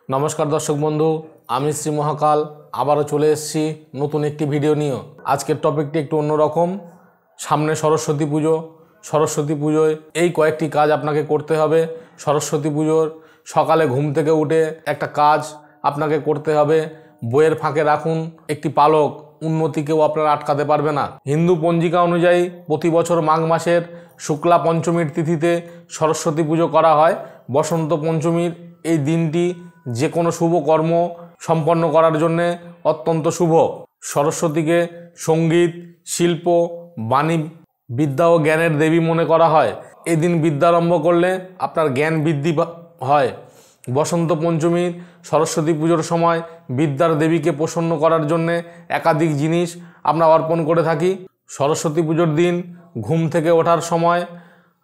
নমস্কার দর্শক বন্ধু, আমি শ্রী মহাকাল আবারও চলে এসেছি নতুন একটি ভিডিও নিয়ে। আজকের টপিকটি একটু অন্যরকম। সামনে সরস্বতী পুজো। সরস্বতী পুজোয় এই কয়েকটি কাজ আপনাকে করতে হবে। সরস্বতী পুজোর সকালে ঘুম থেকে উঠে একটা কাজ আপনাকে করতে হবে। বইয়ের ফাঁকে রাখুন একটি পালক, উন্নতি কেউ আপনারা আটকাতে পারবে না। হিন্দু পঞ্জিকা অনুযায়ী প্রতি বছর মাঘ মাসের শুক্লা পঞ্চমীর তিথিতে সরস্বতী পুজো করা হয়। বসন্ত পঞ্চমীর এই দিনটি যে কোনো শুভ কর্ম সম্পন্ন করার জন্যে অত্যন্ত শুভ। সরস্বতীকে সঙ্গীত, শিল্প, বাণী, বিদ্যা ও জ্ঞানের দেবী মনে করা হয়। এদিন বিদ্যারম্ভ করলে আপনার জ্ঞান বৃদ্ধি হয়। বসন্ত পঞ্চমীর সরস্বতী পুজোর সময় বিদ্যার দেবীকে প্রসন্ন করার জন্যে একাধিক জিনিস আমরা অর্পণ করে থাকি। সরস্বতী পুজোর দিন ঘুম থেকে ওঠার সময়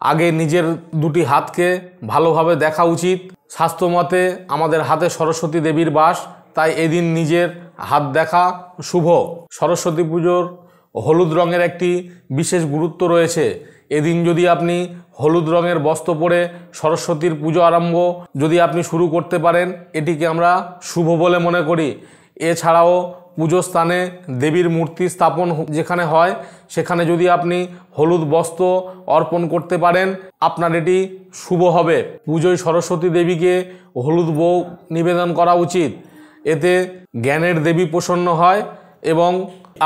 আগে নিজের দুটি হাতকে ভালোভাবে দেখা উচিত। শাস্ত্রমতে আমাদের হাতে সরস্বতী দেবীর বাস, তাই এদিন নিজের হাত দেখা শুভ। সরস্বতী পুজোর হলুদ রঙের একটি বিশেষ গুরুত্ব রয়েছে। এদিন যদি আপনি হলুদ রঙের বস্ত্র পরে সরস্বতীর পুজো আরম্ভ যদি আপনি শুরু করতে পারেন, এটিকে আমরা শুভ বলে মনে করি। এছাড়াও পুজো স্থানে দেবীর মূর্তি স্থাপন যেখানে হয় সেখানে যদি আপনি হলুদ বস্ত্র অর্পণ করতে পারেন, আপনার এটি শুভ হবে। পুজোয় সরস্বতী দেবীকে হলুদ বউ নিবেদন করা উচিত। এতে জ্ঞানের দেবী প্রসন্ন হয় এবং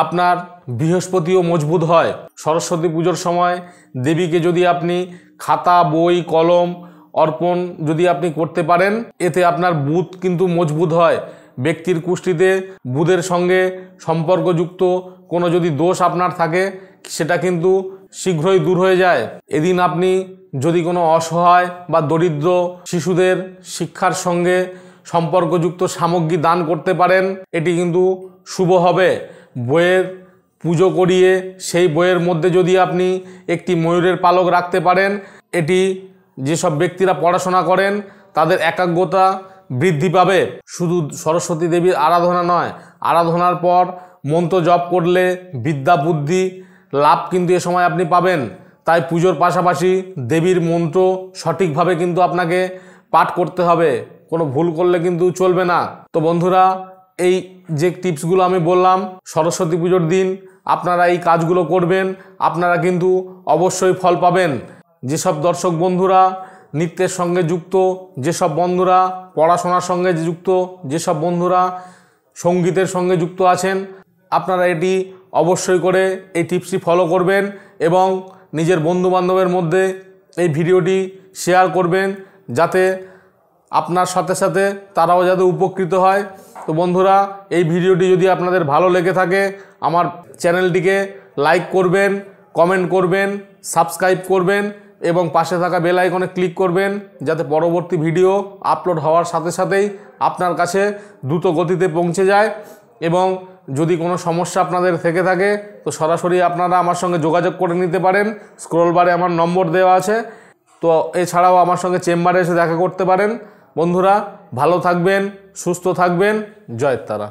আপনার বৃহস্পতিও মজবুত হয়। সরস্বতী পুজোর সময় দেবীকে যদি আপনি খাতা, বই, কলম অর্পণ যদি আপনি করতে পারেন, এতে আপনার বুধ কিন্তু মজবুত হয়। ব্যক্তির কুষ্ঠিতে বুধের সঙ্গে সম্পর্কযুক্ত কোনো যদি দোষ আপনার থাকে সেটা কিন্তু শীঘ্রই দূর হয়ে যায়। এদিন আপনি যদি কোনো অসহায় বা দরিদ্র শিশুদের শিক্ষার সঙ্গে সম্পর্কযুক্ত সামগ্রী দান করতে পারেন, এটি কিন্তু শুভ হবে। বইয়ের পুজো করিয়ে সেই বইয়ের মধ্যে যদি আপনি একটি ময়ূরের পালক রাখতে পারেন, এটি যেসব ব্যক্তিরা পড়াশোনা করেন তাদের একাগ্রতা বৃদ্ধি পাবে। শুধু সরস্বতী দেবীর আরাধনা নয়, আরাধনার পর মন্ত্র জপ করলে বিদ্যা বুদ্ধি লাভ কিন্তু এ সময় আপনি পাবেন। তাই পুজোর পাশাপাশি দেবীর মন্ত্র সঠিকভাবে কিন্তু আপনাকে পাঠ করতে হবে, কোনো ভুল করলে কিন্তু চলবে না। তো বন্ধুরা, এই যে টিপসগুলো আমি বললাম, সরস্বতী পুজোর দিন আপনারা এই কাজগুলো করবেন, আপনারা কিন্তু অবশ্যই ফল পাবেন। যেসব দর্শক বন্ধুরা নৃত্যের সঙ্গে যুক্ত, যেসব বন্ধুরা পড়াশোনার সঙ্গে যুক্ত, যেসব বন্ধুরা সঙ্গীতের সঙ্গে যুক্ত আছেন, আপনারা এটি অবশ্যই করে এই টিপসটি ফলো করবেন এবং নিজের বন্ধুবান্ধবের মধ্যে এই ভিডিওটি শেয়ার করবেন, যাতে আপনার সাথে সাথে তারাও যাতে উপকৃত হয়। তো বন্ধুরা, এই ভিডিওটি যদি আপনাদের ভালো লেগে থাকে আমার চ্যানেলটিকে লাইক করবেন, কমেন্ট করবেন, সাবস্ক্রাইব করবেন এবং পাশে থাকা বেল আইকনে ক্লিক করবেন, যাতে পরবর্তী ভিডিও আপলোড হওয়ার সাথে সাথেই আপনার কাছে দ্রুত গতিতে পৌঁছে যায়। এবং যদি কোনো সমস্যা আপনাদের থেকে থাকে তো সরাসরি আপনারা আমার সঙ্গে যোগাযোগ করে নিতে পারেন। স্ক্রল বারে আমার নম্বর দেওয়া আছে। তো এছাড়াও আমার সঙ্গে চেম্বারে এসে দেখা করতে পারেন। বন্ধুরা, ভালো থাকবেন, সুস্থ থাকবেন। জয় তারা।